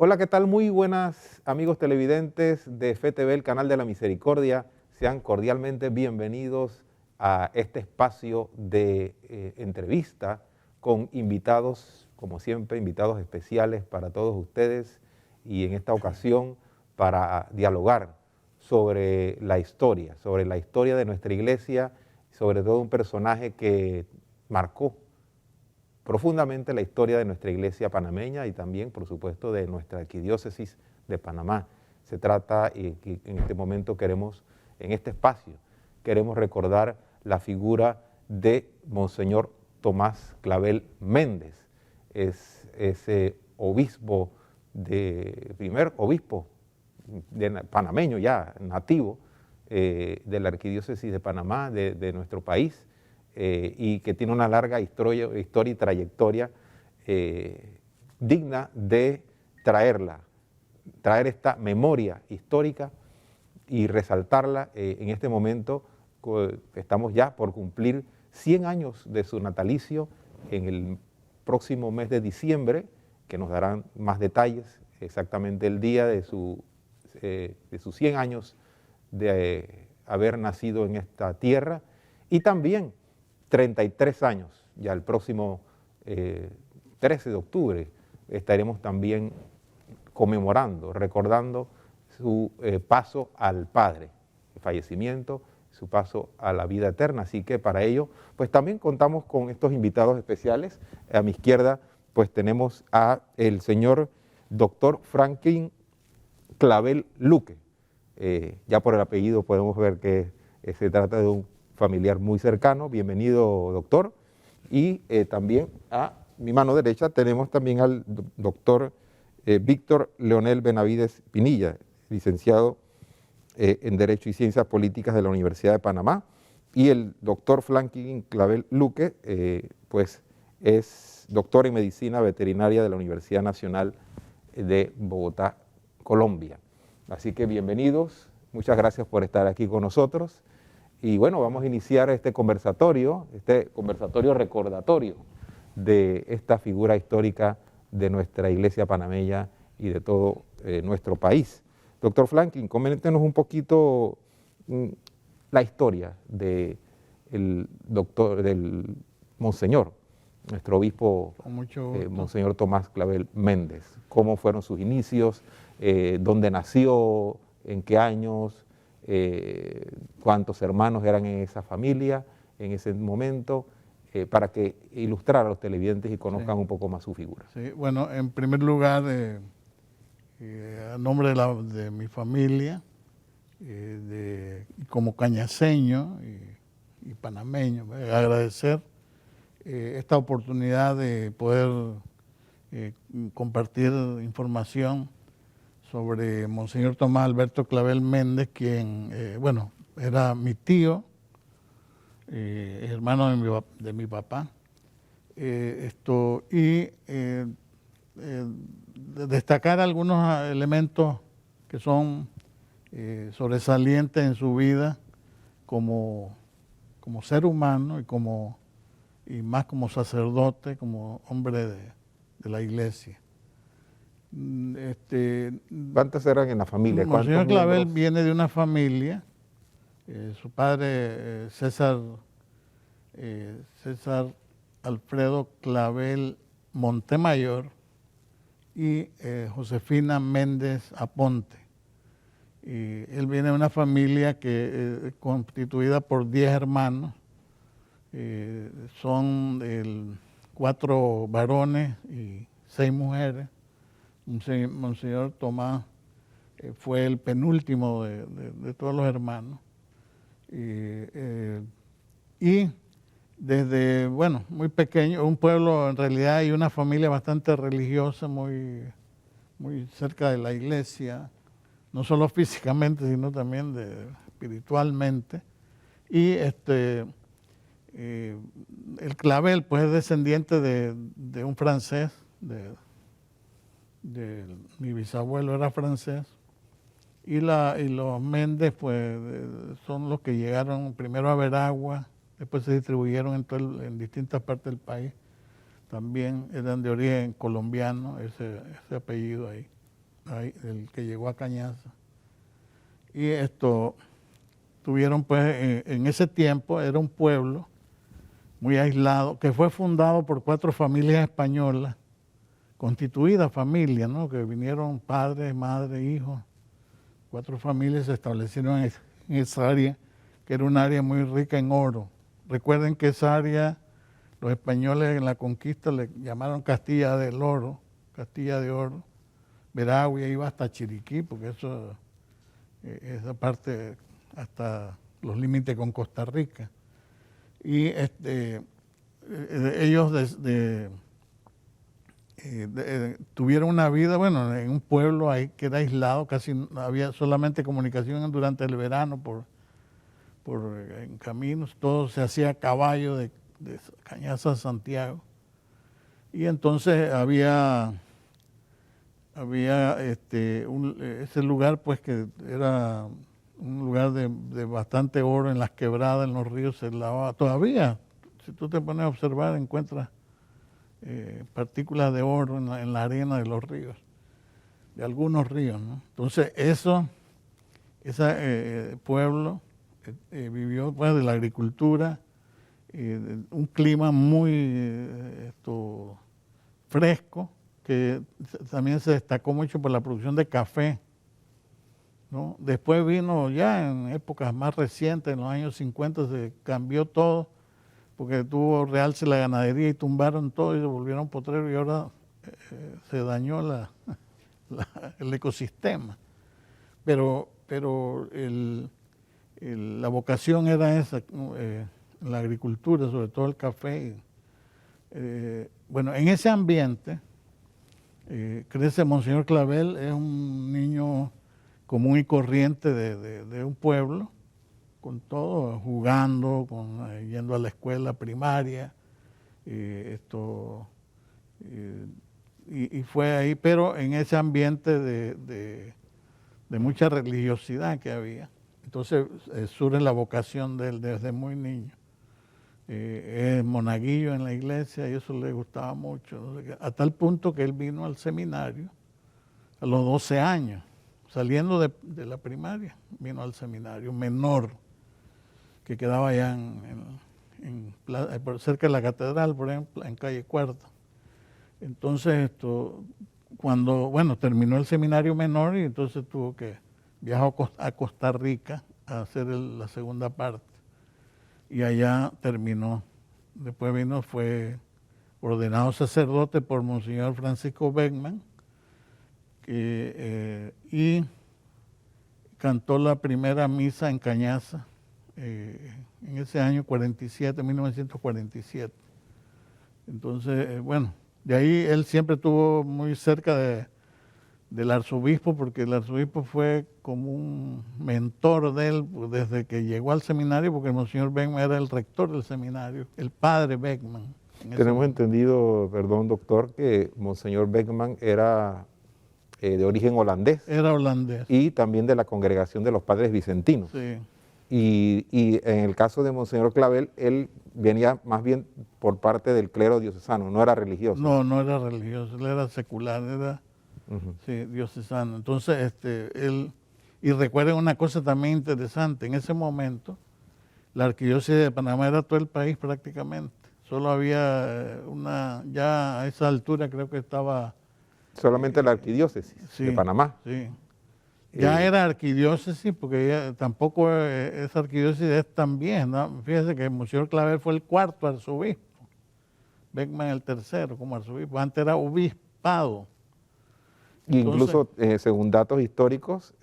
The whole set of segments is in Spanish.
Hola, ¿qué tal? Muy buenas amigos televidentes de FTV, el canal de la Misericordia. Sean cordialmente bienvenidos a este espacio de entrevista con invitados, como siempre, invitados especiales para todos ustedes y en esta ocasión para dialogar sobre la historia de nuestra iglesia, sobre todo un personaje que marcó profundamente la historia de nuestra iglesia panameña y también, por supuesto, de nuestra arquidiócesis de Panamá. Se trata, y en este momento queremos, en este espacio, queremos recordar la figura de Monseñor Tomás Clavel Méndez. Es ese obispo, primer obispo panameño ya, nativo, de la arquidiócesis de Panamá, de nuestro país, y que tiene una larga historia y trayectoria digna de traer esta memoria histórica y resaltarla en este momento. Estamos ya por cumplir 100 años de su natalicio en el próximo mes de diciembre, que nos darán más detalles, exactamente el día de sus 100 años de haber nacido en esta tierra, y también 33 años, ya el próximo 13 de octubre estaremos también conmemorando, recordando su paso al Padre, el fallecimiento, su paso a la vida eterna. Así que para ello, pues también contamos con estos invitados especiales. A mi izquierda, pues tenemos a el señor doctor Franklin Clavel Luque. Ya por el apellido podemos ver que se trata de un familiar muy cercano. Bienvenido, doctor. Y también a mi mano derecha tenemos también al doctor Víctor Leonel Benavides Pinilla, licenciado en Derecho y Ciencias Políticas de la Universidad de Panamá, y el doctor Franklin Clavel Luque, pues es doctor en Medicina Veterinaria de la Universidad Nacional de Bogotá, Colombia. Así que bienvenidos, muchas gracias por estar aquí con nosotros. Y bueno, vamos a iniciar este conversatorio recordatorio de esta figura histórica de nuestra iglesia panameña y de todo nuestro país. Doctor Franklin, coméntenos un poquito la historia del Monseñor, nuestro obispo, Monseñor Tomás Clavel Méndez. ¿Cómo fueron sus inicios? ¿Dónde nació? ¿En qué años? ¿Cuántos hermanos eran en esa familia en ese momento? Para que ilustrar a los televidentes y conozcan un poco más su figura. Sí, bueno, en primer lugar, a nombre de mi familia, como cañaseño y panameño, agradecer esta oportunidad de poder compartir información sobre Monseñor Tomás Alberto Clavel Méndez, quien, bueno, era mi tío, hermano de mi papá. Destacar algunos elementos que son sobresalientes en su vida como ser humano y más como sacerdote, como hombre de la iglesia. ¿Cuántos eran en la familia? Monseñor Clavel viene de una familia, su padre César Alfredo Clavel Montemayor y Josefina Méndez Aponte. Y él viene de una familia que constituida por 10 hermanos, son 4 varones y 6 mujeres. Monseñor Tomás fue el penúltimo de todos los hermanos. Y desde, bueno, muy pequeño, un pueblo en realidad y una familia bastante religiosa, muy cerca de la iglesia, no solo físicamente, sino también espiritualmente. Y el Clavel, pues, es descendiente de un francés, mi bisabuelo era francés, y los Méndez, pues, son los que llegaron primero a Veragua, después se distribuyeron en distintas partes del país. También eran de origen colombiano, ese apellido ahí. ahí, el que llegó a Cañaza. Y esto, tuvieron pues, en ese tiempo era un pueblo muy aislado, que fue fundado por 4 familias españolas, constituidas familias, ¿no? Que vinieron padres, madres, hijos. 4 familias se establecieron en esa área, que era un área muy rica en oro. Recuerden que esa área, los españoles en la conquista le llamaron Castilla del Oro, Castilla de Oro. Veragua iba hasta Chiriquí, porque eso, esa parte hasta los límites con Costa Rica. Y ellos tuvieron una vida, bueno, en un pueblo ahí que era aislado, casi no había solamente comunicación durante el verano en caminos, todo se hacía a caballo de Cañaza a Santiago. Y entonces había ese lugar pues que era un lugar de bastante oro en las quebradas, en los ríos se lavaba. Todavía, si tú te pones a observar, encuentras partículas de oro en la arena de los ríos, de algunos ríos, ¿no? Entonces ese pueblo vivió pues de la agricultura, un clima muy fresco, que también se destacó mucho por la producción de café, ¿no? Después vino ya en épocas más recientes, en los años 50 se cambió todo, porque tuvo realce la ganadería y tumbaron todo y se volvieron potreros y ahora se dañó el ecosistema. Pero la vocación era esa, la agricultura, sobre todo el café. Bueno, en ese ambiente crece Monseñor Clavel, es un niño común y corriente de un pueblo, con todo, jugando, yendo a la escuela primaria, y fue ahí, pero en ese ambiente de mucha religiosidad que había. Entonces surge la vocación de él desde muy niño. Es monaguillo en la iglesia y eso le gustaba mucho, a tal punto que él vino al seminario a los 12 años, saliendo de la primaria, vino al seminario menor, que quedaba allá cerca de la catedral, por ejemplo, en calle Cuarta. Entonces, cuando terminó el seminario menor y entonces tuvo que viajar a Costa Rica a hacer la segunda parte. Y allá terminó. Después fue ordenado sacerdote por Monseñor Francisco Beckman, y cantó la primera misa en Cañaza en ese año 1947. Entonces, de ahí él siempre estuvo muy cerca del arzobispo, porque el arzobispo fue como un mentor de él desde que llegó al seminario, porque el Monseñor Beckman era el rector del seminario, el padre Beckman. Tenemos entendido, perdón doctor, que Monseñor Beckman era de origen holandés. Era holandés. Y también de la congregación de los padres vicentinos. Sí. Y en el caso de Monseñor Clavel, él venía más bien por parte del clero diocesano, no era religioso. No era religioso, él era secular, era sí, diocesano. Entonces, y recuerden una cosa también interesante, en ese momento, la arquidiócesis de Panamá era todo el país prácticamente. Solo había ya a esa altura creo que estaba... Solamente la arquidiócesis de Panamá. Sí. Ya era arquidiócesis, porque tampoco esa arquidiócesis es tan vieja, ¿no? Fíjese que Monseñor Clavel fue el 4º arzobispo, Beckman el 3º como arzobispo, antes era obispado. Incluso, según datos históricos,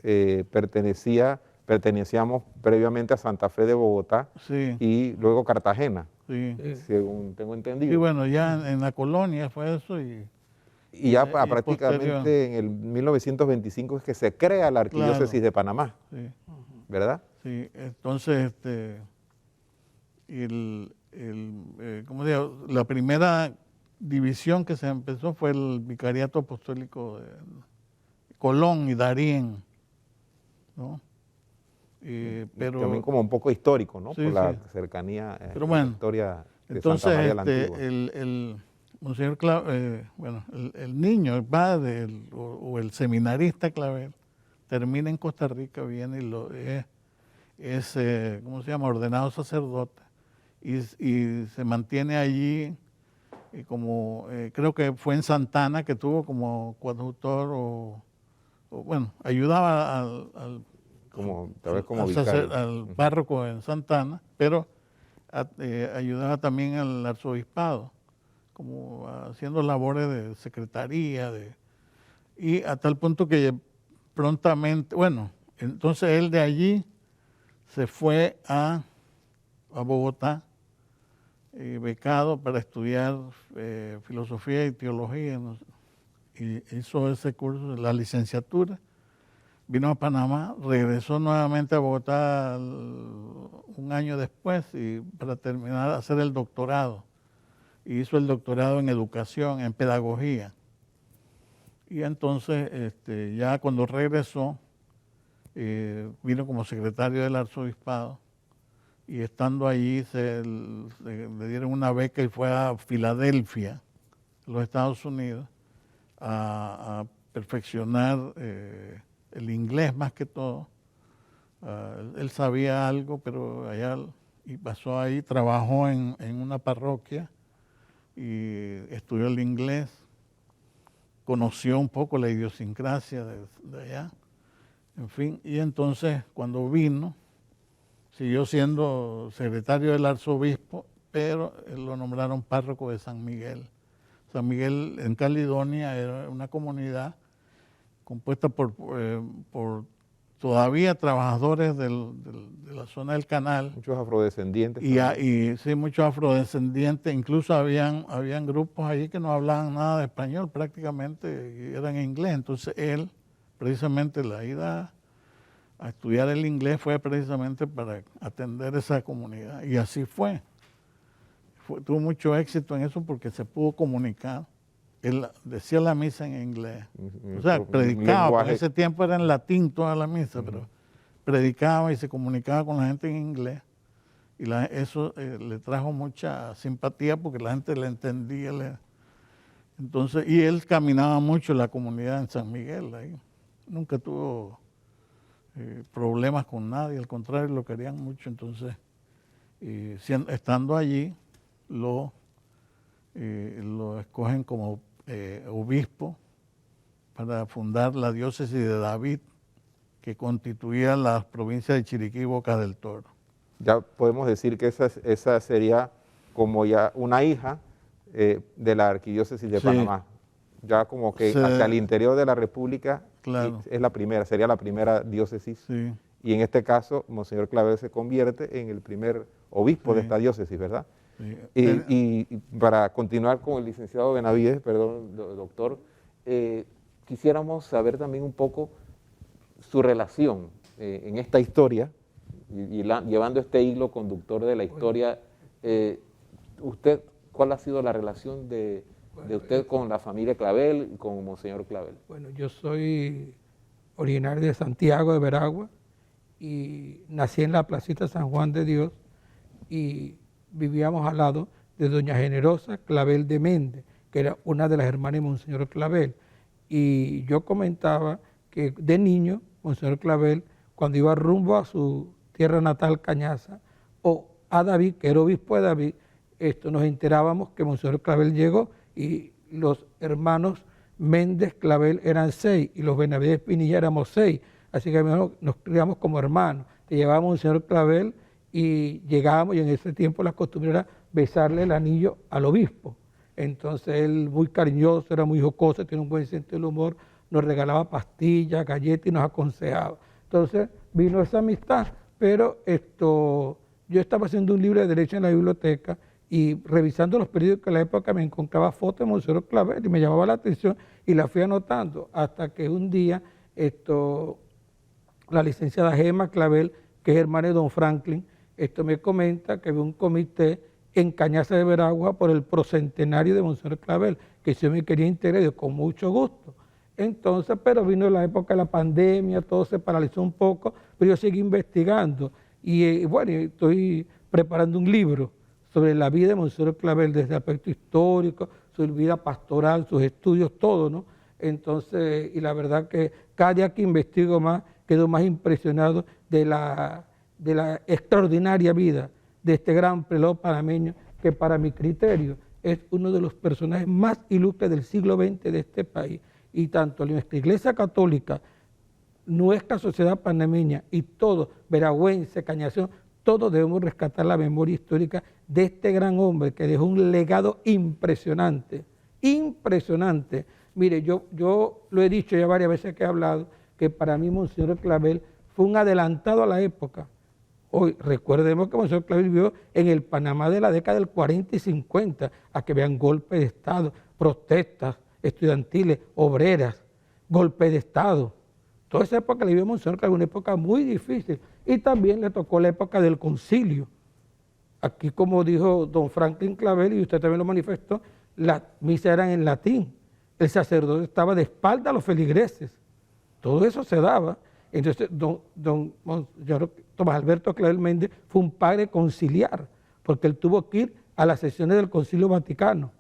pertenecíamos previamente a Santa Fe de Bogotá, sí, y luego Cartagena, sí, según tengo entendido. Y bueno, ya en la colonia fue eso y ya prácticamente en el 1925 es que se crea la arquidiócesis de Panamá, sí, ¿verdad? Sí, entonces, ¿cómo digo? La primera división que se empezó fue el vicariato apostólico de Colón y Darién, ¿no? Pero también como un poco histórico, ¿no? Sí, por la sí. cercanía Pero a la historia de entonces, Santa María la Antigua. Monseñor Clavel, bueno, el niño, el padre o el seminarista Clavel, termina en Costa Rica, viene y ¿cómo se llama?, ordenado sacerdote, y se mantiene allí, y como creo que fue en Santana que tuvo como coadjutor bueno, ayudaba tal vez como vicario. al párroco en Santana, pero ayudaba también al arzobispado, como haciendo labores de secretaría, y a tal punto que prontamente, bueno, entonces él de allí se fue a Bogotá, becado para estudiar filosofía y teología, ¿no? Y hizo ese curso de la licenciatura, vino a Panamá, regresó nuevamente a Bogotá un año después y para terminar hacer el doctorado. Hizo el doctorado en educación, en pedagogía. Y entonces ya cuando regresó, vino como secretario del arzobispado y estando allí le dieron una beca y fue a Filadelfia, los Estados Unidos, a perfeccionar el inglés más que todo. Él sabía algo, pero allá, y pasó ahí, trabajó en una parroquia y estudió el inglés, conoció un poco la idiosincrasia de allá, en fin, y entonces cuando vino, siguió siendo secretario del arzobispo, pero lo nombraron párroco de San Miguel. San Miguel en Caledonia era una comunidad compuesta por todavía trabajadores de la zona del canal. Muchos afrodescendientes. Y sí, muchos afrodescendientes. Incluso habían grupos allí que no hablaban nada de español prácticamente, y eran inglés. Entonces él, precisamente la ida a estudiar el inglés fue precisamente para atender esa comunidad. Y así fue. Tuvo mucho éxito en eso porque se pudo comunicar. Él decía la misa en inglés. O sea, predicaba. En ese tiempo era en latín toda la misa, pero predicaba y se comunicaba con la gente en inglés. Y eso le trajo mucha simpatía porque la gente le entendía. Entonces, y él caminaba mucho en la comunidad en San Miguel. Ahí. Nunca tuvo problemas con nadie, al contrario, lo querían mucho. Entonces, estando allí, lo escogen como obispo para fundar la diócesis de David, que constituía la provincia de Chiriquí y Boca del Toro. Ya podemos decir que esa sería como ya una hija de la arquidiócesis de Panamá. Ya como que hacia el interior de la República, claro, es la primera, sería la primera diócesis. Sí. Y en este caso, Monseñor Clavel se convierte en el primer obispo de esta diócesis, ¿verdad? Sí. Y para continuar con el licenciado Benavides, perdón, doctor, quisiéramos saber también un poco su relación en esta historia, llevando este hilo conductor de la historia. ¿Usted cuál ha sido la relación de usted con la familia Clavel y con Monseñor Clavel? Bueno, yo soy originario de Santiago de Veragua y nací en la placita San Juan de Dios y vivíamos al lado de doña Generosa Clavel de Méndez, que era una de las hermanas de Monseñor Clavel. Y yo comentaba que de niño, Monseñor Clavel, cuando iba rumbo a su tierra natal, Cañaza, o a David, que era obispo de David, nos enterábamos que Monseñor Clavel llegó y los hermanos Méndez Clavel eran 6 y los Benavides Pinilla éramos 6, así que nos criamos como hermanos. Te llevábamos Monseñor Clavel y llegábamos, y en ese tiempo la costumbre era besarle el anillo al obispo. Entonces él, muy cariñoso, era muy jocoso, tiene un buen sentido del humor, nos regalaba pastillas, galletas y nos aconsejaba. Entonces vino esa amistad, pero yo estaba haciendo un libro de Derecho en la biblioteca y revisando los periódicos de la época me encontraba fotos de Monseñor Clavel y me llamaba la atención y la fui anotando hasta que un día la licenciada Gemma Clavel, que es hermana de don Franklin, me comenta que había un comité en Cañaza de Veragua por el procentenario de Monseñor Clavel, que yo me quería integrar, yo con mucho gusto. Entonces, pero vino la época de la pandemia, todo se paralizó un poco, pero yo seguí investigando y bueno, estoy preparando un libro sobre la vida de Monseñor Clavel desde el aspecto histórico, su vida pastoral, sus estudios, todo, ¿no? Entonces, y la verdad que cada día que investigo más, quedo más impresionado de la extraordinaria vida de este gran prelado panameño, que para mi criterio es uno de los personajes más ilustres del siglo XX de este país. Y tanto nuestra Iglesia Católica, nuestra sociedad panameña y todo, veragüense, Cañación, todos debemos rescatar la memoria histórica de este gran hombre que dejó un legado impresionante, impresionante. Mire, yo lo he dicho ya varias veces que he hablado, que para mí Monseñor Clavel fue un adelantado a la época. Hoy, recordemos que Monseñor Clavel vivió en el Panamá de la década del 40 y 50, a que vean golpes de Estado, protestas estudiantiles, obreras, golpes de Estado. Toda esa época le vivió Monseñor Clavel, una época muy difícil. Y también le tocó la época del concilio. Aquí, como dijo don Franklin Clavel, y usted también lo manifestó, las misas eran en latín. El sacerdote estaba de espalda a los feligreses. Todo eso se daba. Entonces, don Tomás Alberto Clavel Méndez fue un padre conciliar, porque él tuvo que ir a las sesiones del Concilio Vaticano.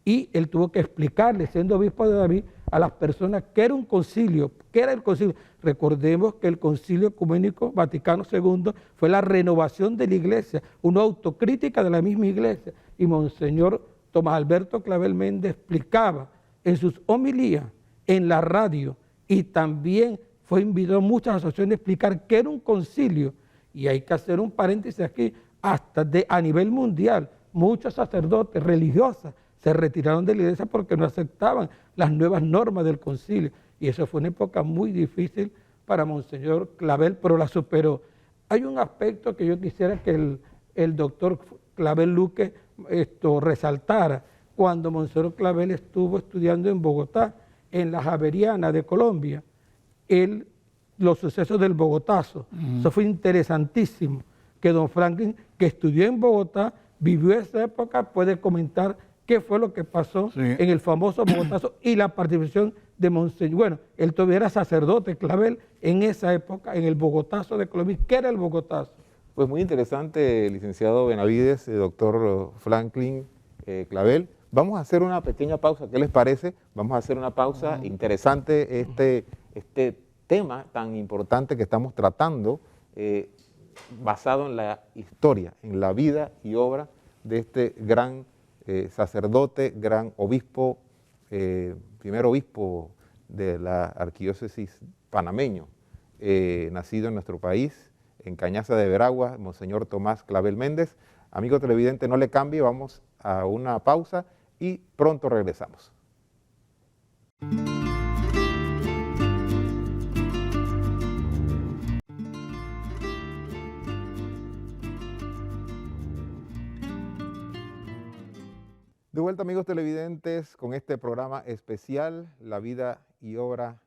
Y él tuvo que explicarle, siendo obispo de David, a las personas qué era un concilio, qué era el concilio. Recordemos que el Concilio Ecuménico Vaticano II fue la renovación de la Iglesia, una autocrítica de la misma Iglesia. Y Monseñor Tomás Alberto Clavel Méndez explicaba en sus homilías, en la radio, y también fue invitado a muchas asociaciones a explicar qué era un concilio. Y hay que hacer un paréntesis aquí, hasta a nivel mundial, muchos sacerdotes religiosas se retiraron de la iglesia porque no aceptaban las nuevas normas del concilio. Y eso fue una época muy difícil para Monseñor Clavel, pero la superó. Hay un aspecto que yo quisiera que el doctor Clavel Luque resaltara. Cuando Monseñor Clavel estuvo estudiando en Bogotá, en la Javeriana de Colombia, los sucesos del Bogotazo. Eso fue interesantísimo, que don Franklin, que estudió en Bogotá, vivió esa época, puede comentar qué fue lo que pasó en el famoso Bogotazo y la participación de Monseñor. Bueno, él todavía era sacerdote, Clavel, en esa época, en el Bogotazo de Colombia. ¿Qué era el Bogotazo? Pues muy interesante, licenciado Benavides, doctor Franklin Clavel. Vamos a hacer una pequeña pausa, ¿qué les parece? Vamos a hacer una pausa interesante, este tema tan importante que estamos tratando, basado en la historia, en la vida y obra de este gran sacerdote, gran obispo, primer obispo de la arquidiócesis panameño, nacido en nuestro país, en Cañaza de Veragua, Monseñor Tomás Clavel Méndez. Amigo televidente, no le cambie, vamos a una pausa y pronto regresamos. De vuelta, amigos televidentes, con este programa especial, la vida y obra,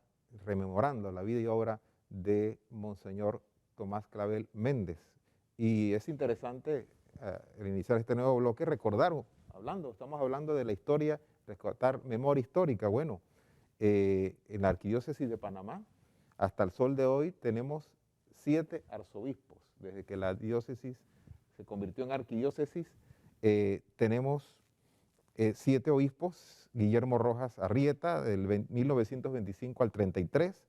rememorando la vida y obra de Monseñor Tomás Clavel Méndez. Y es interesante al iniciar este nuevo bloque recordar, estamos hablando de la historia, recordar memoria histórica. Bueno, en la arquidiócesis de Panamá, hasta el sol de hoy, tenemos 7 arzobispos. Desde que la diócesis se convirtió en arquidiócesis, tenemos 7 obispos: Guillermo Rojas Arrieta, del 1925 al 33,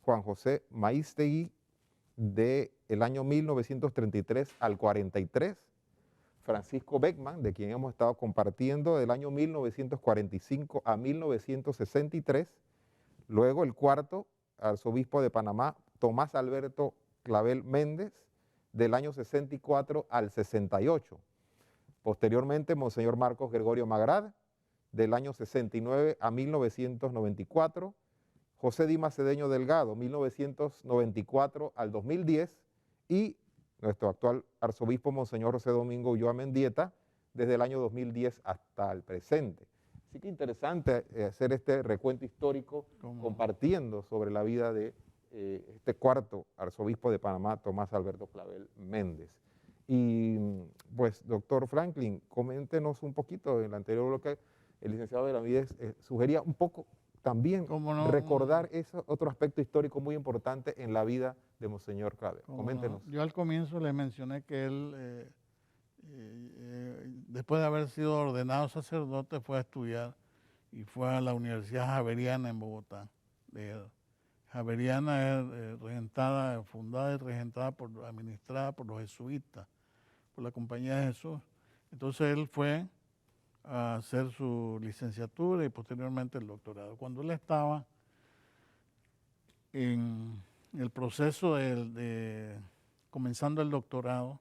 Juan José Maístegui, del año 1933 al 43, Francisco Beckman, de quien hemos estado compartiendo, del año 1945 a 1963, luego el cuarto arzobispo de Panamá, Tomás Alberto Clavel Méndez, del año 64 al 68. Posteriormente, Monseñor Marcos Gregorio Magrad, del año 69 a 1994, José Dimas Cedeño Delgado, 1994 al 2010, y nuestro actual arzobispo, Monseñor José Domingo Ulloa Mendieta, desde el año 2010 hasta el presente. Así que interesante hacer este recuento histórico compartiendo sobre la vida de este cuarto arzobispo de Panamá, Tomás Alberto Clavel Méndez. Y pues, doctor Franklin, coméntenos un poquito. En el anterior bloque, el licenciado Benavides sugería un poco también recordar ese otro aspecto histórico muy importante en la vida de Monseñor Clavel. Coméntenos. Yo al comienzo le mencioné que él después de haber sido ordenado sacerdote, fue a estudiar y fue a la Universidad Javeriana en Bogotá. Javeriana es fundada y regentada administrada por los jesuitas, por la Compañía de Jesús. Entonces él fue a hacer su licenciatura y posteriormente el doctorado. Cuando él estaba en el proceso de comenzando el doctorado,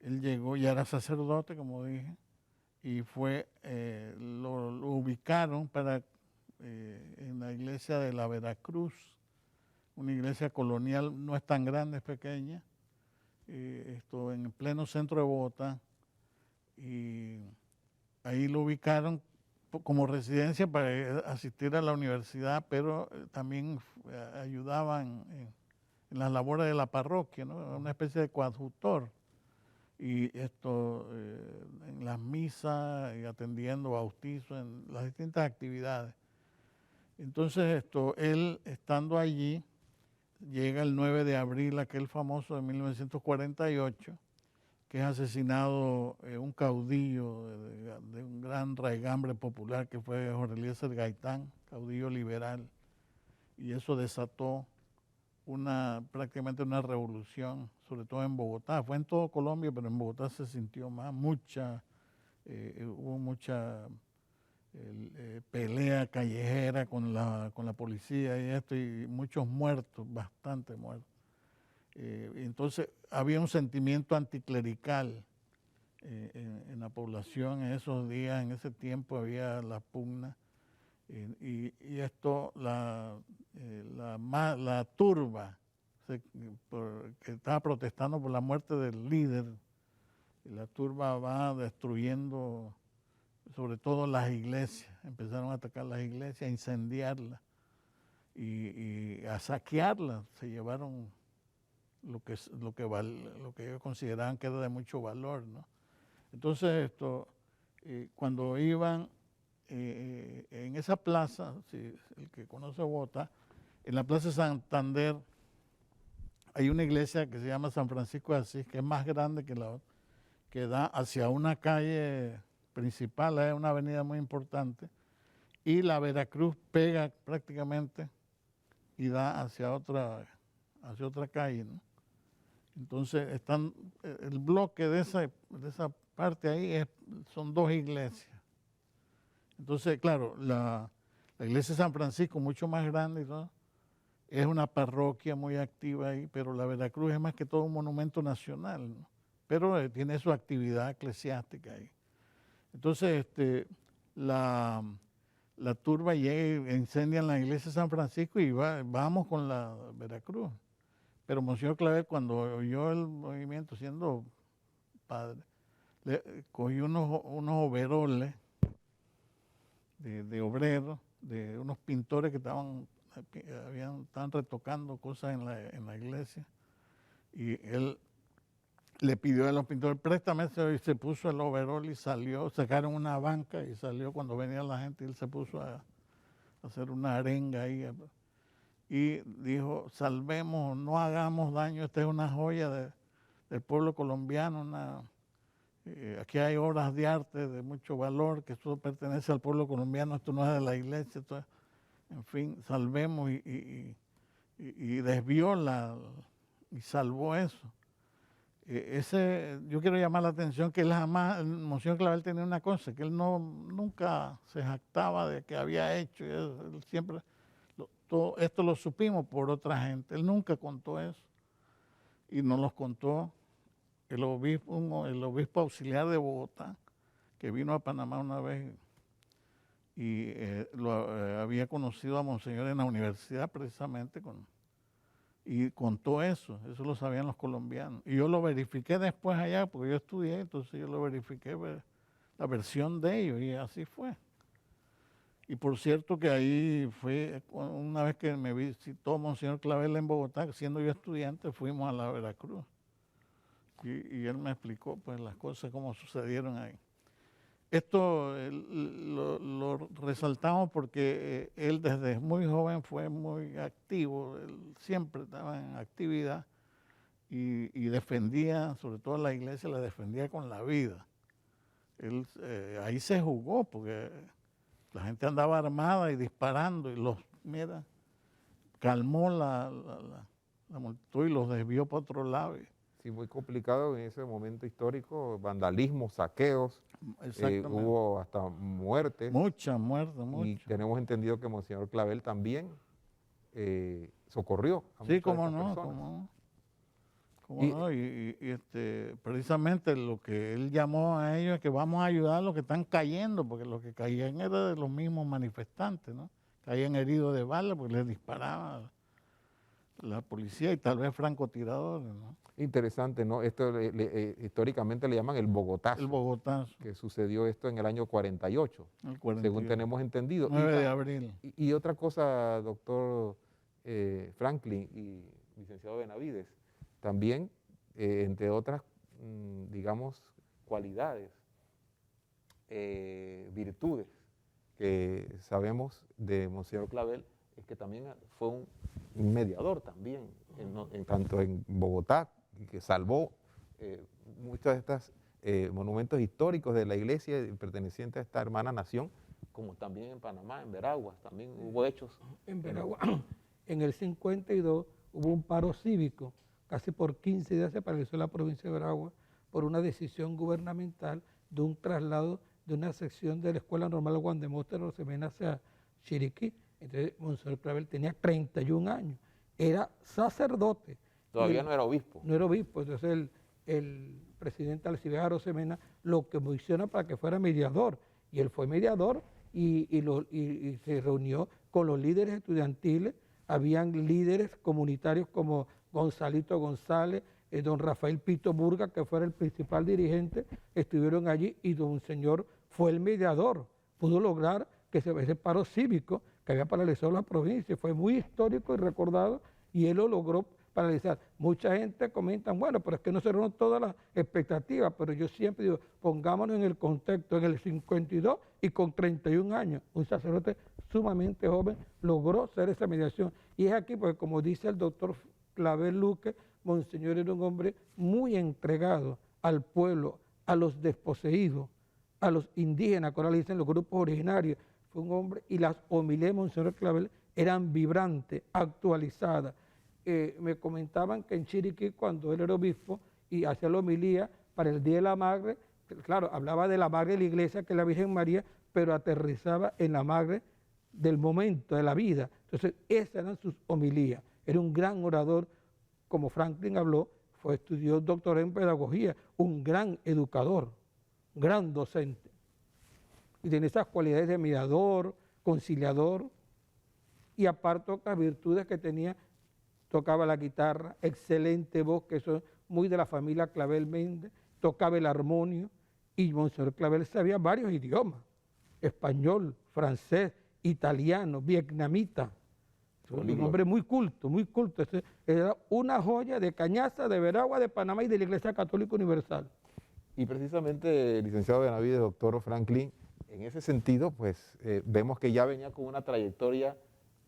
él llegó, ya era sacerdote, como dije, y lo ubicaron en la iglesia de la Veracruz, una iglesia colonial, no es tan grande, es pequeña, esto en el pleno centro de Bogotá, y ahí lo ubicaron como residencia para asistir a la universidad, pero también ayudaban en las labores de la parroquia, ¿no? Una especie de coadjutor. Y en las misas y atendiendo bautizos, en las distintas actividades. Entonces él estando allí, llega el 9 de abril, aquel famoso de 1948, que es asesinado un caudillo de un gran raigambre popular que fue Jorge Eliezer Gaitán, caudillo liberal, y eso desató prácticamente una revolución, sobre todo en Bogotá. Fue en todo Colombia, pero en Bogotá se sintió más, hubo mucha pelea callejera con la policía y muchos muertos, bastante muertos. Entonces había un sentimiento anticlerical en la población en esos días, en ese tiempo había la pugna. Y la turba que estaba protestando por la muerte del líder, y la turba va destruyendo sobre todo las iglesias, empezaron a atacar las iglesias, a incendiarlas y a saquearlas, se llevaron lo que ellos consideraban que era de mucho valor, ¿no? Entonces cuando iban en esa plaza, si el que conoce Bogotá, en la Plaza Santander hay una iglesia que se llama San Francisco de Asís, que es más grande que la otra, que da hacia una calle principal, es una avenida muy importante, y la Veracruz pega prácticamente y da hacia otra calle, ¿no? Entonces el bloque de esa parte ahí son dos iglesias. Entonces, claro, la iglesia de San Francisco, mucho más grande y todo, es una parroquia muy activa ahí, pero la Veracruz es más que todo un monumento nacional, ¿no? Pero tiene su actividad eclesiástica ahí. Entonces, la turba llega, incendian la iglesia de San Francisco y vamos con la Veracruz. Pero Monseñor Clavel, cuando oyó el movimiento, siendo padre, cogió unos overoles de obreros, de unos pintores que estaban retocando cosas en la iglesia, y él le pidió a los pintores, préstame eso, y se puso el overol y salió, sacaron una banca y salió cuando venía la gente, y él se puso a hacer una arenga ahí, y dijo, salvemos, no hagamos daño, esta es una joya del pueblo colombiano, aquí hay obras de arte de mucho valor, que esto pertenece al pueblo colombiano, esto no es de la iglesia, en fin, salvemos y desvió y salvó eso. Yo quiero llamar la atención que él jamás, Monseñor Clavel tenía una cosa, que él nunca se jactaba de que había hecho, él siempre, todo esto lo supimos por otra gente, él nunca contó eso, y nos los contó el obispo auxiliar de Bogotá, que vino a Panamá una vez y había conocido a Monseñor en la universidad precisamente, y contó eso lo sabían los colombianos. Y yo lo verifiqué después allá, porque yo estudié, entonces yo lo verifiqué, la versión de ellos, y así fue. Y por cierto que ahí fue, una vez que me visitó Monseñor Clavel en Bogotá, siendo yo estudiante, fuimos a la Veracruz. Y él me explicó pues las cosas, cómo sucedieron ahí. Esto lo resaltamos porque él desde muy joven fue muy activo, él siempre estaba en actividad y defendía, sobre todo la iglesia, la defendía con la vida. él, ahí se jugó porque la gente andaba armada y disparando y mira, calmó la multitud y los desvió para otro lado. Sí, muy complicado en ese momento histórico, vandalismo, saqueos, Exactamente. hubo hasta muertes. Mucha muerte, Y mucha. tenemos entendido que Monseñor Clavel también socorrió a Sí, muchas cómo de estas no, personas. cómo no. ¿Cómo Y- no? Precisamente lo que él llamó a ellos es que vamos a ayudar a los que están cayendo, porque los que caían eran de los mismos manifestantes, ¿no? Caían heridos de bala porque les disparaba la policía y tal vez francotiradores, ¿no? Interesante, ¿no? Esto históricamente le llaman el Bogotazo, El Bogotazo, que sucedió esto en el año 48, el 41. según tenemos entendido. 9 de abril. Y otra cosa, doctor Franklin y licenciado Benavides, también, entre otras, digamos, cualidades, virtudes que sabemos de Monseñor Clavel, es que también fue un mediador también, tanto en Bogotá, que salvó muchos de estos monumentos históricos de la iglesia pertenecientes a esta hermana nación, como también en Panamá, en Veraguas, también hubo hechos. En Veragua, en el 52 hubo un paro cívico, casi por 15 días se paralizó la provincia de Veragua por una decisión gubernamental de un traslado de una sección de la Escuela Normal Juan de Montes Rosemena hacia Chiriquí. Entonces, Monseñor Clavel tenía 31 años, era sacerdote. Todavía no era obispo. No era obispo, entonces el presidente Alcibiades Arosemena lo que posiciona para que fuera mediador, y él fue mediador y se reunió con los líderes estudiantiles, habían líderes comunitarios como Gonzalito González, don Rafael Pito Burga, que fuera el principal dirigente, estuvieron allí y don Señor fue el mediador, pudo lograr que ese paro cívico que había paralizado la provincia, fue muy histórico y recordado, y él lo logró paralizar. Mucha gente comenta, bueno, pero es que no se dieron todas las expectativas, pero yo siempre digo, pongámonos en el contexto, en el 52 y con 31 años, un sacerdote sumamente joven logró hacer esa mediación. Y es aquí porque, como dice el doctor Clavel Luque, Monseñor era un hombre muy entregado al pueblo, a los desposeídos, a los indígenas, que ahora le dicen los grupos originarios. Fue un hombre, y las homilías de Monseñor Clavel eran vibrantes, actualizadas. Me comentaban que en Chiriquí, cuando él era obispo y hacía la homilía para el Día de la Madre, claro, hablaba de la Madre de la Iglesia, que es la Virgen María, pero aterrizaba en la Madre del momento, de la vida. Entonces, esas eran sus homilías. Era un gran orador, como Franklin habló, estudió doctorado en pedagogía, un gran educador, gran docente. Y tiene esas cualidades de mediador, conciliador, y aparte otras virtudes que tenía. Tocaba la guitarra, excelente voz, que eso es muy de la familia Clavel Méndez, tocaba el armonio, y Monseñor Clavel sabía varios idiomas, español, francés, italiano, vietnamita. Un hombre muy culto, muy culto. Era una joya de Cañaza, de Veragua, de Panamá y de la Iglesia Católica Universal. Y precisamente, licenciado Benavides, doctor Franklin, en ese sentido, pues vemos que ya venía con una trayectoria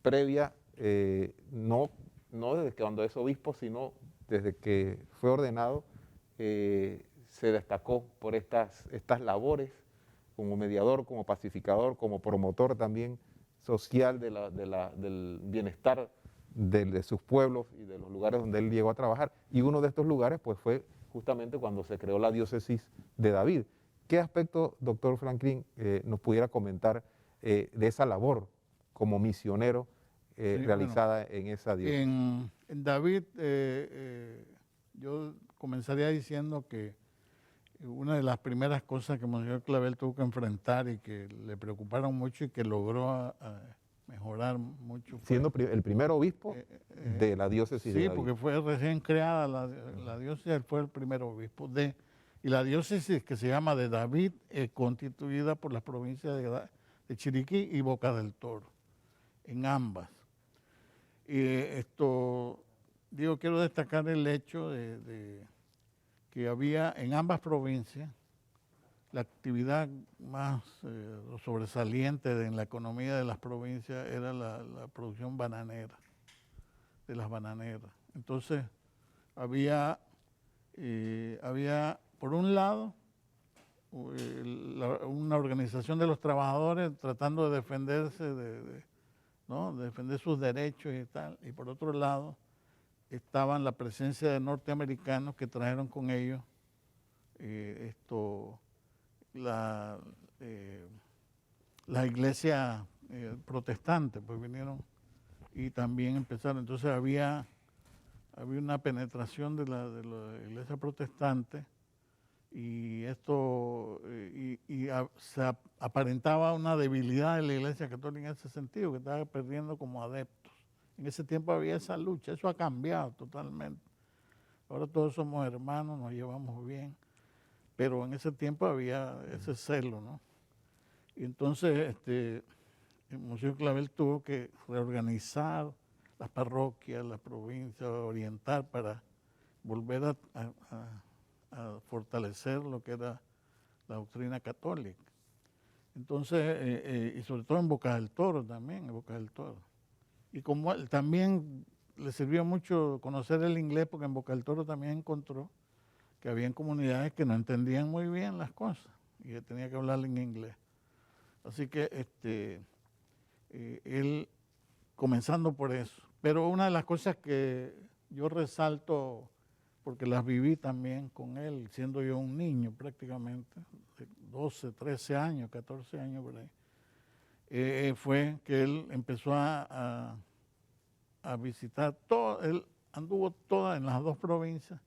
previa, no desde que cuando es obispo, sino desde que fue ordenado, se destacó por estas labores como mediador, como pacificador, como promotor también social del bienestar de sus pueblos y de los lugares donde él llegó a trabajar. Y uno de estos lugares pues fue justamente cuando se creó la diócesis de David. ¿Qué aspecto, doctor Franklin, nos pudiera comentar de esa labor como misionero realizada en esa diócesis? En David, yo comenzaría diciendo que una de las primeras cosas que Monseñor Clavel tuvo que enfrentar y que le preocuparon mucho y que logró mejorar mucho. Siendo el primer obispo de la diócesis de David. Sí, porque fue recién creada la diócesis, él fue el primer obispo y la diócesis que se llama de David, constituida por las provincias de Chiriquí y Boca del Toro, en ambas. Y quiero destacar el hecho de que había en ambas provincias la actividad más sobresaliente en la economía de las provincias era la producción bananera, de las bananeras. Entonces había por un lado una organización de los trabajadores tratando de defenderse, ¿no? de defender sus derechos y tal. Y por otro lado, estaban la presencia de norteamericanos que trajeron con ellos la iglesia protestante, pues vinieron y también empezaron. Entonces había una penetración de la iglesia protestante y esto se aparentaba una debilidad de la iglesia católica en ese sentido, que estaba perdiendo como adeptos. En ese tiempo había esa lucha, eso ha cambiado totalmente. Ahora todos somos hermanos, nos llevamos bien, pero en ese tiempo había ese celo, ¿no? Y entonces el Museo Clavel tuvo que reorganizar las parroquias, las provincias, orientar para volver a fortalecer lo que era la doctrina católica. Entonces, y sobre todo en Bocas del Toro también, en Bocas del Toro. Y como también le sirvió mucho conocer el inglés, porque en Bocas del Toro también encontró que había comunidades que no entendían muy bien las cosas y que tenía que hablar en inglés. Así que él, comenzando por eso. Pero una de las cosas que yo resalto, porque las viví también con él, siendo yo un niño prácticamente, de 12, 13 años, 14 años por ahí, fue que él empezó a visitar todo, él anduvo toda en las dos provincias,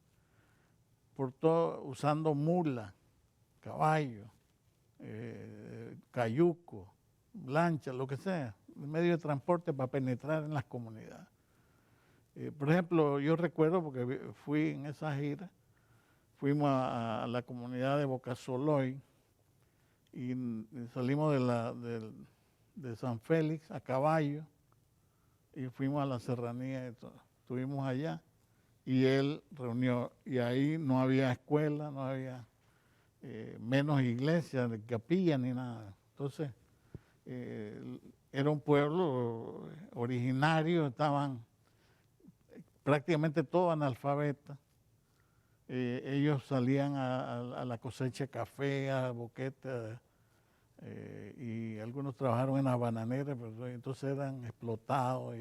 por todo, usando mula, caballo, cayuco, lancha, lo que sea, medio de transporte para penetrar en las comunidades. Por ejemplo, yo recuerdo, porque fui en esa gira, fuimos a la comunidad de Bocasoloy y salimos de San Félix a caballo y fuimos a la serranía, estuvimos allá y él reunió, y ahí no había escuela, no había menos iglesia, capilla ni nada. Entonces, era un pueblo originario, estaban prácticamente todos analfabetas. Ellos salían a la cosecha de café, a boqueta, y algunos trabajaron en las bananeras, pero entonces eran explotados,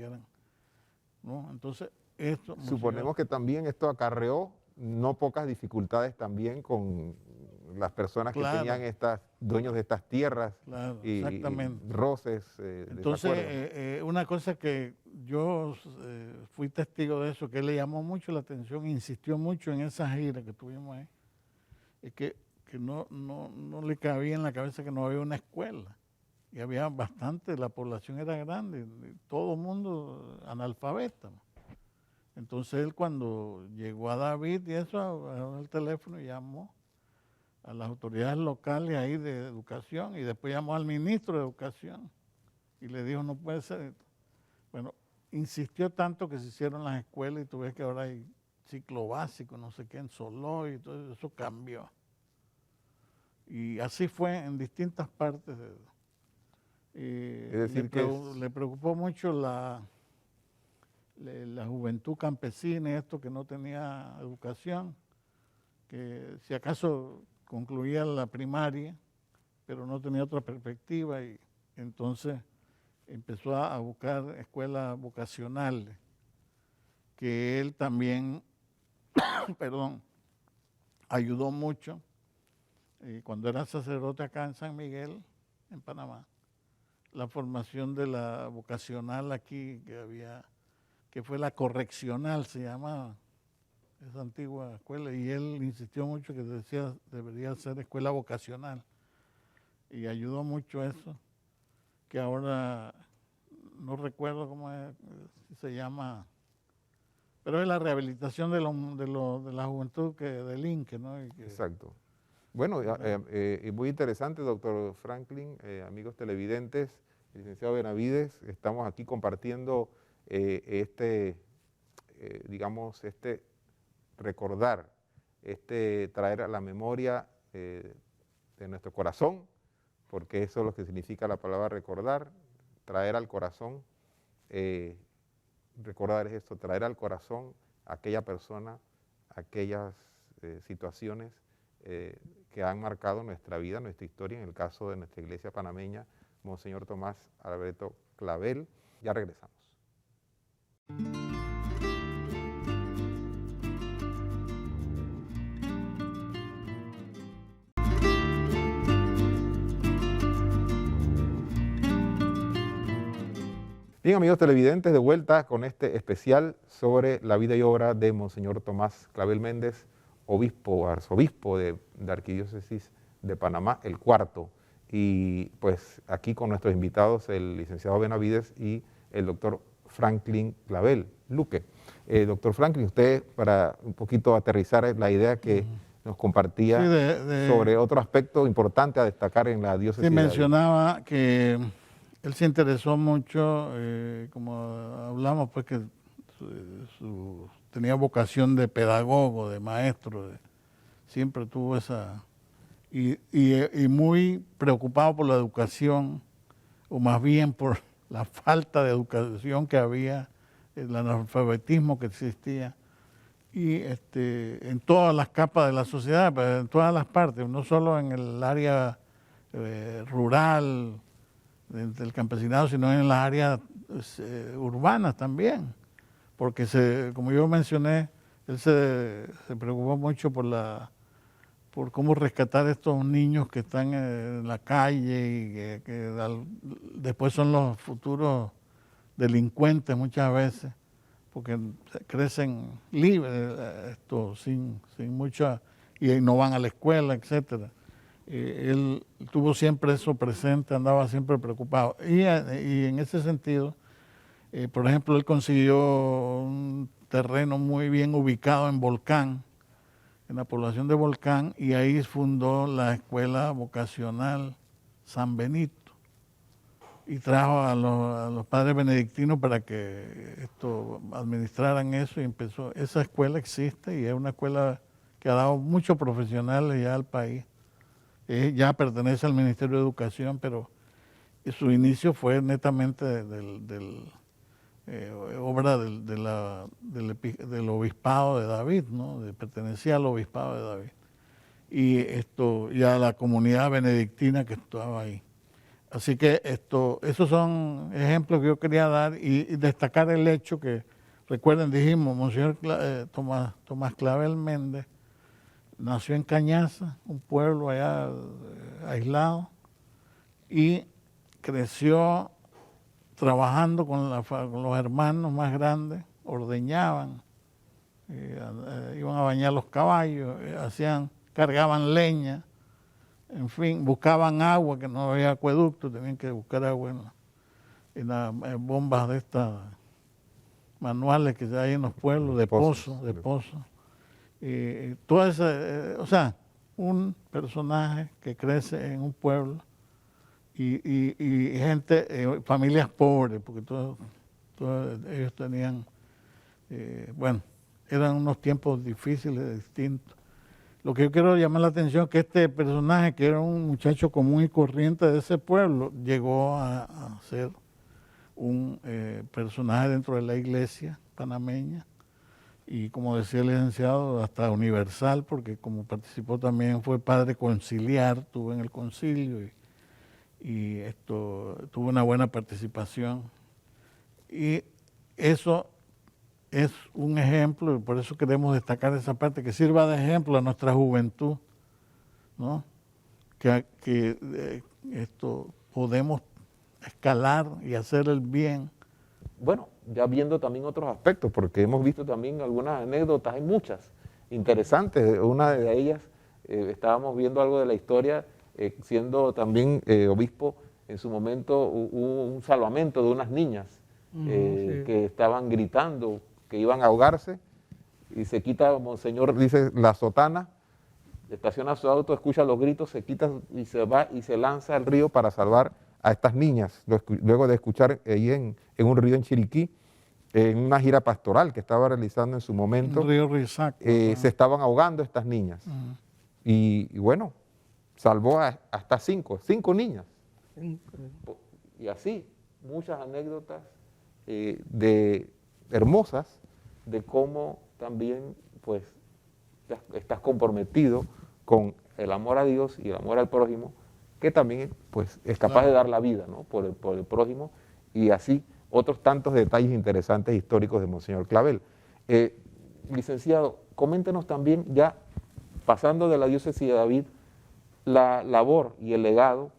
¿no? Entonces, esto... Suponemos que también esto acarreó no pocas dificultades también con las personas que tenían dueños de estas tierras, claro, y exactamente. Roces, entonces, una cosa que yo fui testigo de eso, que le llamó mucho la atención, insistió mucho en esa gira que tuvimos ahí, es que no le cabía en la cabeza que no había una escuela. Y había bastante, la población era grande, todo el mundo analfabeta. Entonces él, cuando llegó a David y eso, agarró el teléfono y llamó a las autoridades locales ahí de educación y después llamó al ministro de educación y le dijo: no puede ser esto. Bueno, insistió tanto que se hicieron las escuelas y tú ves que ahora hay ciclo básico, no sé qué, en Soloy, y todo eso cambió. Y así fue en distintas partes. Es decir, le preocupó mucho la juventud campesina y esto, que no tenía educación, que si acaso concluía la primaria, pero no tenía otra perspectiva, y entonces empezó a buscar escuelas vocacionales, que él también, perdón, ayudó mucho cuando era sacerdote acá en San Miguel, en Panamá, la formación de la vocacional aquí que había, que fue la correccional, se llamaba, esa antigua escuela, y él insistió mucho que decía debería ser escuela vocacional, y ayudó mucho eso, que ahora no recuerdo cómo se llama, pero es la rehabilitación de la juventud que delinque, ¿no? Exacto. Bueno, muy interesante, doctor Franklin, amigos televidentes, licenciado Benavides, estamos aquí compartiendo digamos, recordar, traer a la memoria de nuestro corazón, porque eso es lo que significa la palabra recordar, traer al corazón, recordar es esto, traer al corazón a aquella persona, aquellas situaciones que han marcado nuestra vida, nuestra historia, en el caso de nuestra iglesia panameña, Monseñor Tomás Alberto Clavel. Ya regresamos. Bien, amigos televidentes, de vuelta con este especial sobre la vida y obra de Monseñor Tomás Clavel Méndez, obispo, arzobispo de Arquidiócesis de Panamá, el cuarto. Y pues aquí con nuestros invitados, el licenciado Benavides y el doctor Franklin Clavel Luque. Doctor Franklin, usted, para un poquito aterrizar la idea que nos compartía sobre otro aspecto importante a destacar en la diócesis. Sí, mencionaba que él se interesó mucho, como hablamos, pues que tenía vocación de pedagogo, de maestro, siempre tuvo esa... Y muy preocupado por la educación, o más bien por la falta de educación que había, el analfabetismo que existía, y en todas las capas de la sociedad, pero en todas las partes, no solo en el área rural, del campesinado, sino en las áreas urbanas también, porque como yo mencioné, él se preocupó mucho por cómo rescatar estos niños que están en la calle y que después son los futuros delincuentes muchas veces, porque crecen libres, sin mucha, y no van a la escuela, etcétera. Él tuvo siempre eso presente, andaba siempre preocupado. Y en ese sentido, por ejemplo, él consiguió un terreno muy bien ubicado en Volcán, en la población de Volcán, y ahí fundó la escuela vocacional San Benito. Y trajo a los padres benedictinos para que administraran eso, y empezó. Esa escuela existe y es una escuela que ha dado muchos profesionales ya al país. Ya pertenece al Ministerio de Educación, pero su inicio fue netamente obra del obispado de David, ¿no? Pertenecía al obispado de David. Y a la comunidad benedictina que estaba ahí. Así que esos son ejemplos que yo quería dar y destacar el hecho que, recuerden, dijimos, Monseñor Tomás Clavel Méndez nació en Cañaza, un pueblo allá aislado, y creció trabajando con los hermanos más grandes, ordeñaban, iban a bañar los caballos, cargaban leña, en fin, buscaban agua, que no había acueducto, tenían que buscar agua en las bombas de estas manuales que hay en los pueblos, de pozos. Toda esa, o sea, un personaje que crece en un pueblo y gente, familias pobres, porque todos ellos tenían, bueno, eran unos tiempos difíciles, distintos. Lo que yo quiero llamar la atención es que este personaje, que era un muchacho común y corriente de ese pueblo, llegó a ser un personaje dentro de la iglesia panameña, y como decía el licenciado, hasta universal, porque como participó también, fue padre conciliar, estuvo en el concilio y tuvo una buena participación. Y eso es un ejemplo, y por eso queremos destacar esa parte, que sirva de ejemplo a nuestra juventud, ¿no? Que podemos escalar y hacer el bien. Bueno, ya viendo también otros aspectos, porque hemos visto también algunas anécdotas, hay muchas interesantes. Una de ellas, estábamos viendo algo de la historia, siendo también obispo, en su momento hubo un salvamento de unas niñas Sí. que estaban gritando, que iban a ahogarse, y se quita, Monseñor dice, la sotana, estaciona su auto, escucha los gritos, se quita y se va y se lanza al río para salvar a estas niñas, luego de escuchar ahí en un río en Chiriquí, en una gira pastoral que estaba realizando en su momento, El río Rizac, se estaban ahogando estas niñas. Y bueno, salvó hasta cinco niñas. Y así, muchas anécdotas hermosas de cómo también pues estás comprometido con el amor a Dios y el amor al prójimo, que también pues, es capaz de dar la vida, ¿no? por el prójimo, y así otros tantos detalles interesantes históricos de Monseñor Clavel. Licenciado, coméntenos también, ya pasando de la diócesis de David, la labor y el legado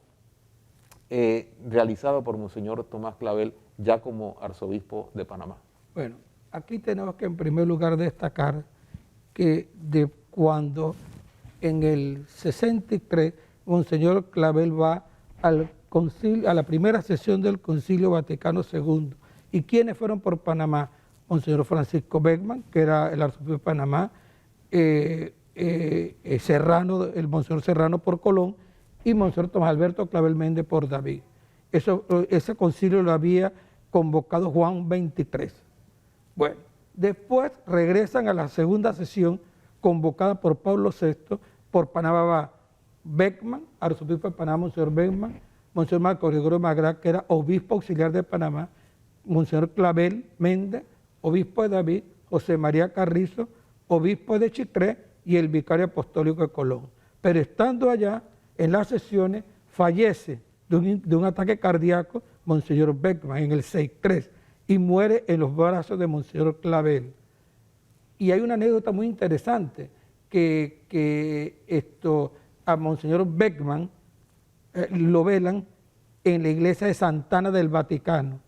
realizado por Monseñor Tomás Clavel ya como arzobispo de Panamá. Bueno, aquí tenemos que en primer lugar destacar que de cuando en el 63 Monseñor Clavel va al concilio, a la primera sesión del Concilio Vaticano II. ¿Y quiénes fueron por Panamá? Monseñor Francisco Beckman, que era el arzobispo de Panamá, Serrano, el Monseñor Serrano por Colón, y Monseñor Tomás Alberto Clavel Méndez por David. Ese concilio lo había convocado Juan XXIII. Bueno, después regresan a la segunda sesión convocada por Pablo VI. Por Panamá va Beckman, arzobispo de Panamá, Monseñor Beckman, Monseñor Marco Gregorio Magrá, que era obispo auxiliar de Panamá, Monseñor Clavel Méndez, obispo de David, José María Carrizo, obispo de Chitré y el vicario apostólico de Colón. Pero estando allá, en las sesiones, fallece de un ataque cardíaco Monseñor Beckman en el 63 y muere en los brazos de Monseñor Clavel. Y hay una anécdota muy interesante, que a Monseñor Beckman lo velan en la iglesia de Santana del Vaticano,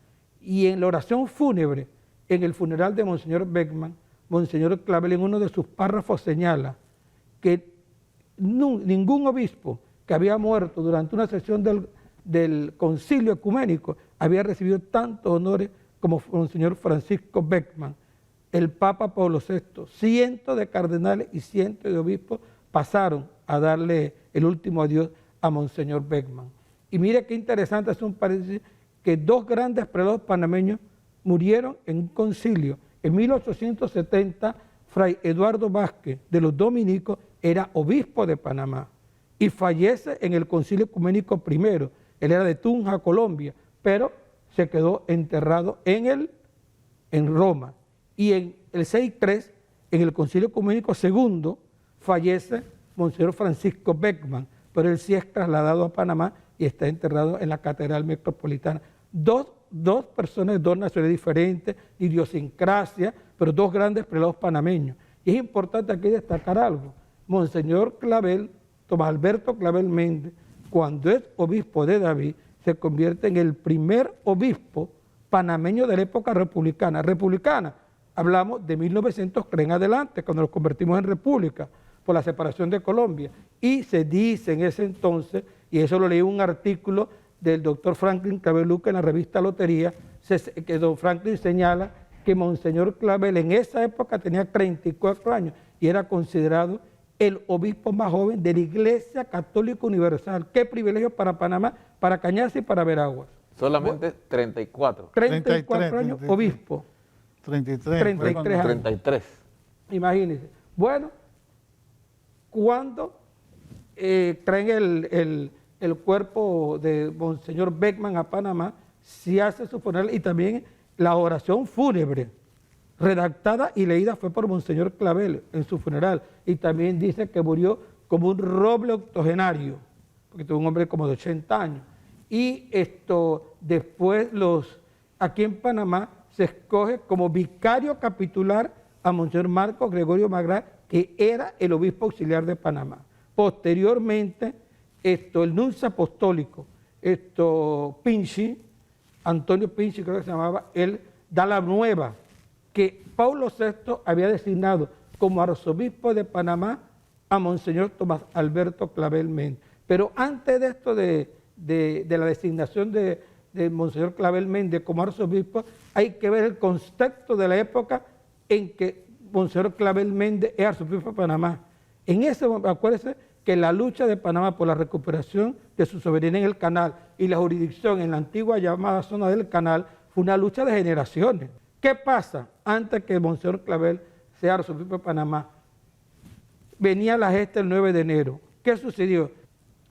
y en la oración fúnebre, en el funeral de Monseñor Beckman, Monseñor Clavel en uno de sus párrafos señala que ningún obispo que había muerto durante una sesión del concilio ecuménico había recibido tantos honores como Monseñor Francisco Beckman. El Papa Pablo VI, cientos de cardenales y cientos de obispos pasaron a darle el último adiós a Monseñor Beckman. Y mire qué interesante, es un paréntesis, que dos grandes prelados panameños murieron en un concilio. En 1870, Fray Eduardo Vázquez de los Dominicos era obispo de Panamá y fallece en el concilio ecuménico primero. Él era de Tunja, Colombia, pero se quedó enterrado en Roma. Y en el 63, en el concilio ecuménico segundo, fallece Monseñor Francisco Beckman, pero él sí es trasladado a Panamá y está enterrado en la Catedral Metropolitana. Dos personas, dos naciones diferentes, idiosincrasia, pero dos grandes prelados panameños. Y es importante aquí destacar algo. Monseñor Clavel, Tomás Alberto Clavel Méndez, cuando es obispo de David, se convierte en el primer obispo panameño de la época republicana. Republicana, hablamos de 1903 en adelante, cuando nos convertimos en república por la separación de Colombia. Y se dice en ese entonces, y eso lo leí en un artículo del doctor Franklin Clavel Luque en la revista Lotería, que don Franklin señala que Monseñor Clavel en esa época tenía 34 años y era considerado el obispo más joven de la Iglesia Católica Universal. Qué privilegio para Panamá, para Cañarse y para Veraguas. Solamente 34. 34 años, obispo. 33 años. 33. Imagínense. Bueno, cuando traen el cuerpo de Monseñor Beckman a Panamá, se hace su funeral y también la oración fúnebre, redactada y leída fue por Monseñor Clavel en su funeral. Y también dice que murió como un roble octogenario, porque tuvo un hombre como de 80 años. Y después aquí en Panamá se escoge como vicario capitular a Monseñor Marco Gregorio Magrá, que era el obispo auxiliar de Panamá. Posteriormente, el nuncio apostólico, Pinchi, Antonio Pinchi creo que se llamaba, él da la nueva, que Pablo VI había designado como arzobispo de Panamá a Monseñor Tomás Alberto Clavel Méndez. Pero antes de esto de la designación de Monseñor Clavel Méndez como arzobispo, hay que ver el contexto de la época en que Monseñor Clavel Méndez es arzobispo de Panamá. En ese momento, acuérdense que la lucha de Panamá por la recuperación de su soberanía en el canal y la jurisdicción en la antigua llamada zona del canal fue una lucha de generaciones. ¿Qué pasa? Antes que Monseñor Clavel sea arzobispo de Panamá, venía la gesta el 9 de enero. ¿Qué sucedió?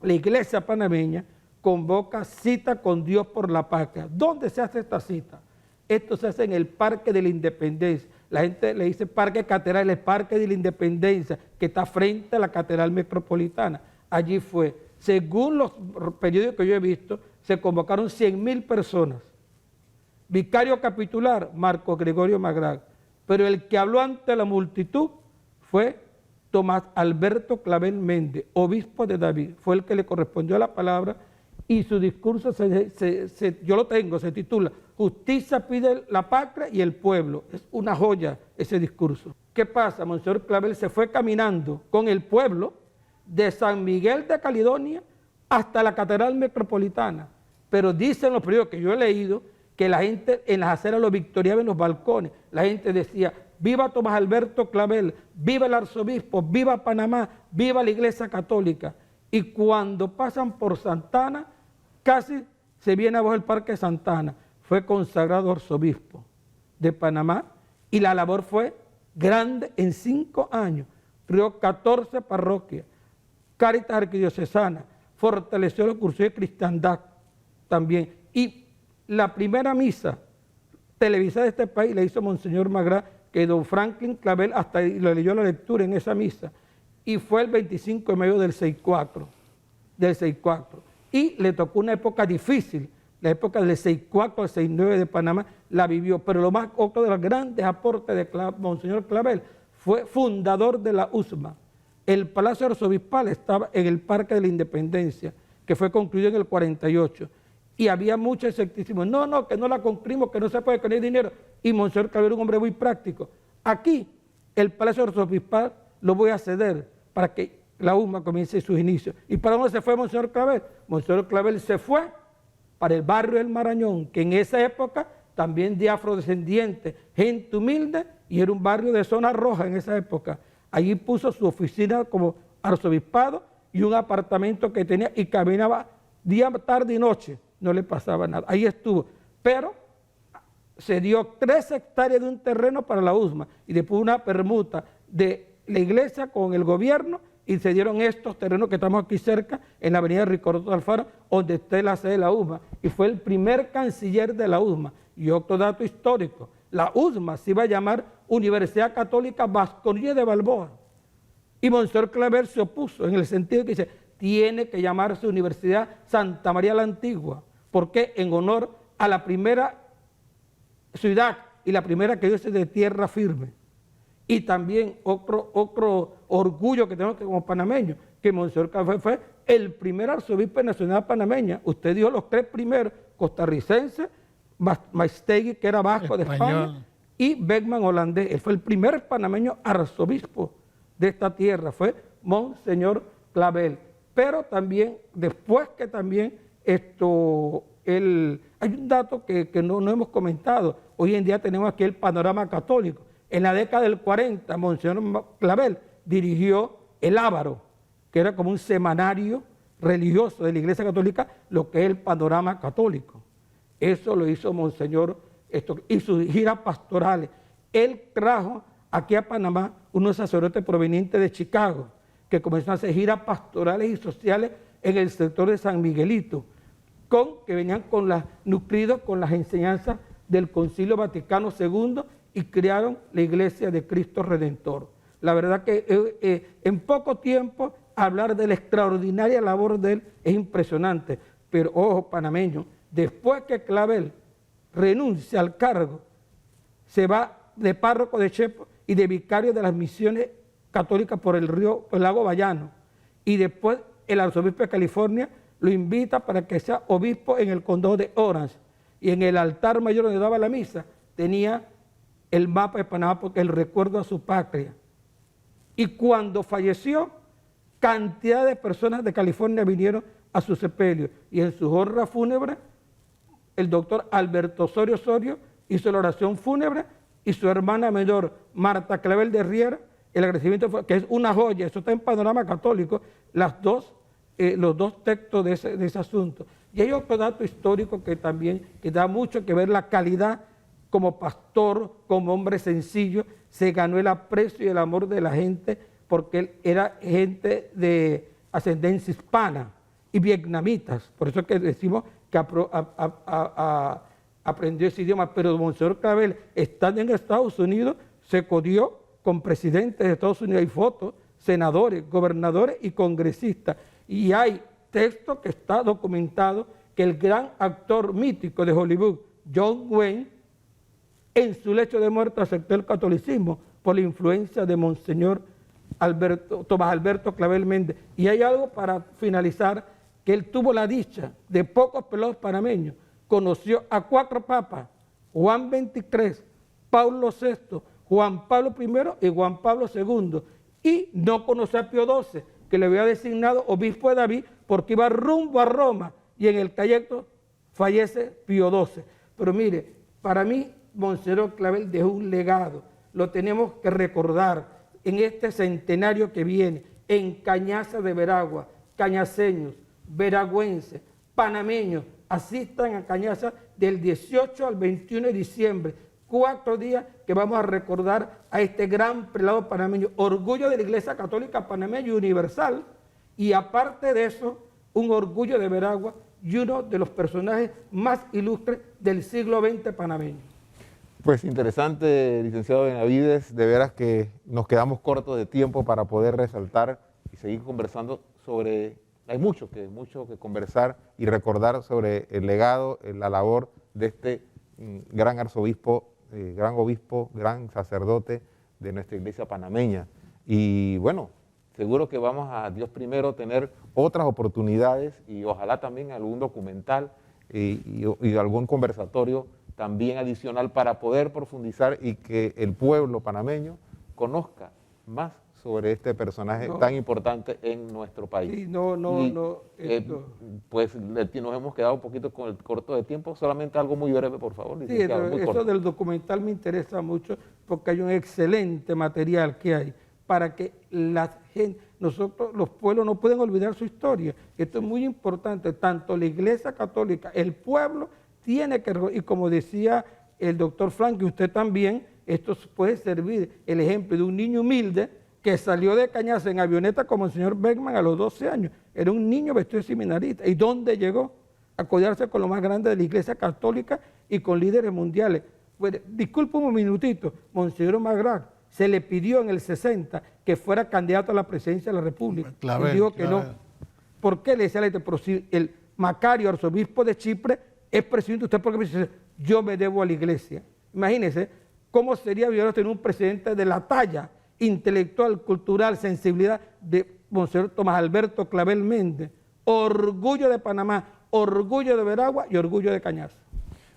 La iglesia panameña convoca cita con Dios por la patria. ¿Dónde se hace esta cita? Esto se hace en el Parque de la Independencia. La gente le dice Parque Catedral, el Parque de la Independencia, que está frente a la Catedral Metropolitana. Allí fue. Según los periódicos que yo he visto, se convocaron 100.000 personas. Vicario capitular, Marco Gregorio Magrán. Pero el que habló ante la multitud fue Tomás Alberto Clavel Méndez, obispo de David. Fue el que le correspondió la palabra y su discurso, yo lo tengo, se titula Justicia pide la patria y el pueblo. Es una joya ese discurso. ¿Qué pasa? Monseñor Clavel se fue caminando con el pueblo de San Miguel de Caledonia hasta la Catedral Metropolitana. Pero dicen los periódicos que yo he leído que la gente en las aceras lo victoriaba en los balcones. La gente decía, viva Tomás Alberto Clavel, viva el arzobispo, viva Panamá, viva la Iglesia Católica. Y cuando pasan por Santana, casi se viene abajo el Parque Santana. Fue consagrado arzobispo de Panamá y la labor fue grande en 5 años. Creó 14 parroquias, Cáritas Arquidiocesana, fortaleció los cursos de cristiandad también. Y la primera misa televisada de este país la hizo Monseñor Magrán, que don Franklin Clavel hasta le leyó la lectura en esa misa. Y fue el 25 de mayo del 64. Y le tocó una época difícil, la época del 64 al 69 de Panamá la vivió. Pero otro de los grandes aportes de Monseñor Clavel fue fundador de la USMA. El Palacio Arzobispal estaba en el Parque de la Independencia, que fue concluido en el 48. Y había mucho escepticismo. No, que no la concluimos, que no se puede tener dinero. Y Monseñor Clavel era un hombre muy práctico. Aquí, el Palacio Arzobispal lo voy a ceder para que la USMA comience sus inicios. ¿Y para dónde se fue Monseñor Clavel? Monseñor Clavel se fue para el barrio del Marañón, que en esa época también de afrodescendientes, gente humilde, y era un barrio de zona roja en esa época. Allí puso su oficina como arzobispado y un apartamento que tenía y caminaba día, tarde y noche, no le pasaba nada. Ahí estuvo, pero se dio 3 hectáreas de un terreno para la USMA y después una permuta de la iglesia con el gobierno y se dieron estos terrenos que estamos aquí cerca, en la avenida Ricardo Alfaro, donde está la sede de la USMA, y fue el primer canciller de la USMA. Y otro dato histórico, la USMA se iba a llamar Universidad Católica Vasconilla de Balboa, y Monseñor Clavel se opuso, en el sentido que dice, tiene que llamarse Universidad Santa María la Antigua, porque en honor a la primera ciudad y la primera que dice de tierra firme. Y también otro orgullo que tenemos como panameños, que Monseñor Clavel fue el primer arzobispo nacional panameña. Usted dijo los 3 primeros, costarricense, Maistegui, que era vasco de España, y Beckman holandés. Él fue el primer panameño arzobispo de esta tierra, fue Monseñor Clavel. Pero también, después que también hay un dato que no hemos comentado. Hoy en día tenemos aquí el panorama católico. En la década del 40, Monseñor Clavel dirigió El Ávaro, que era como un semanario religioso de la Iglesia Católica, lo que es el panorama católico. Eso lo hizo Monseñor, y sus giras pastorales. Él trajo aquí a Panamá unos sacerdotes provenientes de Chicago, que comenzaron a hacer giras pastorales y sociales en el sector de San Miguelito, que venían nutridos con las enseñanzas del Concilio Vaticano II, y crearon la Iglesia de Cristo Redentor. La verdad que en poco tiempo hablar de la extraordinaria labor de él es impresionante. Pero ojo, panameño, después que Clavel renuncia al cargo, se va de párroco de Chepo y de vicario de las misiones católicas por el lago Bayano. Y después el arzobispo de California lo invita para que sea obispo en el condado de Orange. Y en el altar mayor donde daba la misa tenía el mapa de Panamá, porque el recuerdo a su patria. Y cuando falleció, cantidad de personas de California vinieron a su sepelio. Y en su honra fúnebre, el doctor Alberto Osorio hizo la oración fúnebre, y su hermana menor, Marta Clavel de Riera, el agradecimiento fue, que es una joya, eso está en Panorama Católico, los dos textos de ese asunto. Y hay otro dato histórico que también que da mucho que ver la calidad como pastor, como hombre sencillo, se ganó el aprecio y el amor de la gente, porque él era gente de ascendencia hispana y vietnamitas. Por eso es que decimos que aprendió ese idioma. Pero Monseñor Clavel, estando en Estados Unidos, se codió con presidentes de Estados Unidos, hay fotos, senadores, gobernadores y congresistas. Y hay texto que está documentado que el gran actor mítico de Hollywood, John Wayne, en su lecho de muerte aceptó el catolicismo por la influencia de Monseñor Tomás Alberto Clavel Méndez. Y hay algo para finalizar, que él tuvo la dicha de pocos pelados panameños, conoció a 4 papas, Juan XXIII, Paulo VI, Juan Pablo I y Juan Pablo II, y no conoció a Pío XII, que le había designado obispo de David porque iba rumbo a Roma y en el trayecto fallece Pío XII. Pero mire, para mí Monseñor Clavel dejó un legado, lo tenemos que recordar en este centenario que viene, en Cañaza de Veragua, cañaceños, veragüenses, panameños, asistan a Cañaza del 18 al 21 de diciembre, 4 días que vamos a recordar a este gran prelado panameño, orgullo de la Iglesia Católica panameña y universal, y aparte de eso, un orgullo de Veragua y uno de los personajes más ilustres del siglo XX panameño. Pues interesante, licenciado Benavides, de veras que nos quedamos cortos de tiempo para poder resaltar y seguir conversando sobre, hay mucho que conversar y recordar sobre el legado, la labor de este gran arzobispo, gran obispo, gran sacerdote de nuestra iglesia panameña. Y bueno, seguro que vamos a, Dios primero, tener otras oportunidades y ojalá también algún documental y algún conversatorio también adicional para poder profundizar y que el pueblo panameño conozca más sobre este personaje tan importante en nuestro país. Sí, pues nos hemos quedado un poquito con el corto de tiempo, solamente algo muy breve, por favor. Sí, eso del documental me interesa mucho porque hay un excelente material que hay para que la gente, nosotros, los pueblos no pueden olvidar su historia. Esto es muy importante, tanto la Iglesia Católica, el pueblo tiene que, y como decía el doctor Frank, y usted también, esto puede servir el ejemplo de un niño humilde que salió de Cañaza en avioneta como el señor Beckman a los 12 años. Era un niño vestido de seminarista. ¿Y dónde llegó? A codearse con lo más grande de la Iglesia Católica y con líderes mundiales. Pues, disculpe un minutito, Monseñor Magrath se le pidió en el 60 que fuera candidato a la presidencia de la República. Clavel, y dijo que no. ¿Por qué? Le decía la gente, pero si el Macario, arzobispo de Chipre, es presidente, usted porque me dice, yo me debo a la iglesia. Imagínense cómo sería tener un presidente de la talla intelectual, cultural, sensibilidad de Monseñor Tomás Alberto Clavel Méndez. Orgullo de Panamá, orgullo de Veragua y orgullo de Cañaza.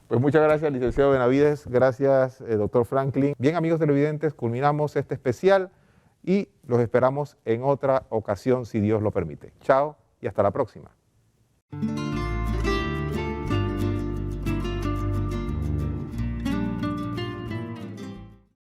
Pues muchas gracias, licenciado Benavides, gracias, doctor Franklin. Bien, amigos televidentes, culminamos este especial y los esperamos en otra ocasión, si Dios lo permite. Chao y hasta la próxima.